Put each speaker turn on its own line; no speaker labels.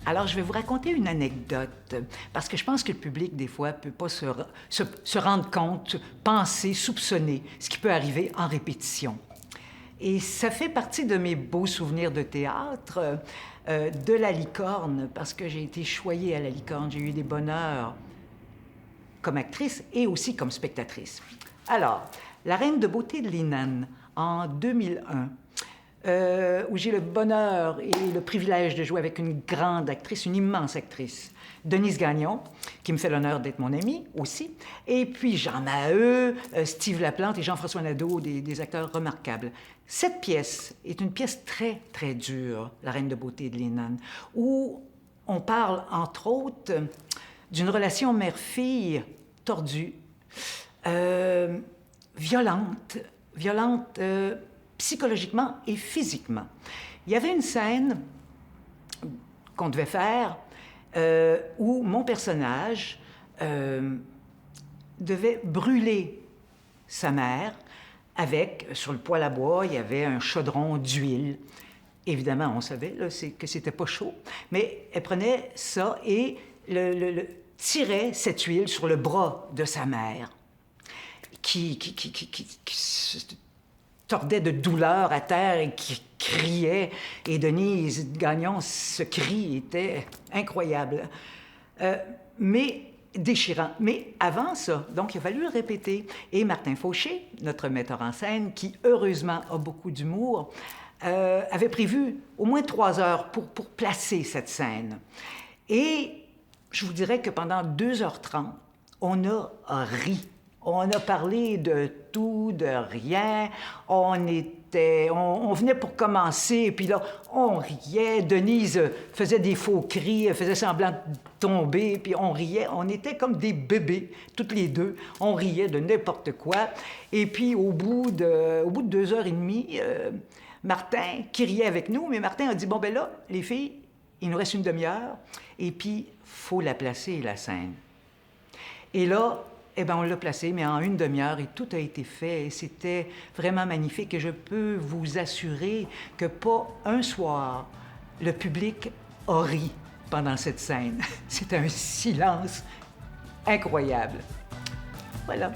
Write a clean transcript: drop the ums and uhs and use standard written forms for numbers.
Alors, je vais vous raconter une anecdote, parce que je pense que le public, des fois, ne peut pas se rendre compte, penser, soupçonner ce qui peut arriver en répétition. Et ça fait partie de mes beaux souvenirs de théâtre, de La Licorne, parce que j'ai été choyée à La Licorne. J'ai eu des bonheurs comme actrice et aussi comme spectatrice. Alors, La Reine de beauté de Leenane, en 2001, où j'ai le bonheur et le privilège de jouer avec une grande actrice, une immense actrice, Denise Gagnon, qui me fait l'honneur d'être mon amie aussi, et puis Jean Maheu, Steve Laplante et Jean-François Nadeau, des acteurs remarquables. Cette pièce est une pièce très, très dure, La Reine de beauté de Leenane, où on parle, entre autres, d'une relation mère-fille tordue, violente, psychologiquement et physiquement. Il y avait une scène qu'on devait faire où mon personnage devait brûler sa mère avec, sur le poêle à bois, il y avait un chaudron d'huile. Évidemment, on savait là, que c'était pas chaud, mais elle prenait ça et tirait cette huile sur le bras de sa mère, qui se tordait de douleur à terre et qui criait. Et Denise Gagnon, ce cri était incroyable, mais déchirant. Mais avant ça, donc il a fallu le répéter. Et Martin Fauché, notre metteur en scène, qui heureusement a beaucoup d'humour, avait prévu au moins 3 heures pour placer cette scène. Et je vous dirais que pendant 2h30, on a ri. On a parlé de tout, de rien. On venait pour commencer, puis là, on riait. Denise faisait des faux cris, elle faisait semblant de tomber, puis on riait. On était comme des bébés, toutes les deux. On riait de n'importe quoi. Et puis, au bout de 2h30, Martin, qui riait avec nous, mais Martin a dit, bon, ben là, les filles, il nous reste une demi-heure, et puis, faut la placer, la scène. Et là, eh bien, on l'a placée, mais en une demi-heure, et tout a été fait. Et c'était vraiment magnifique. Et je peux vous assurer que pas un soir, le public a ri pendant cette scène. C'était un silence incroyable. Voilà.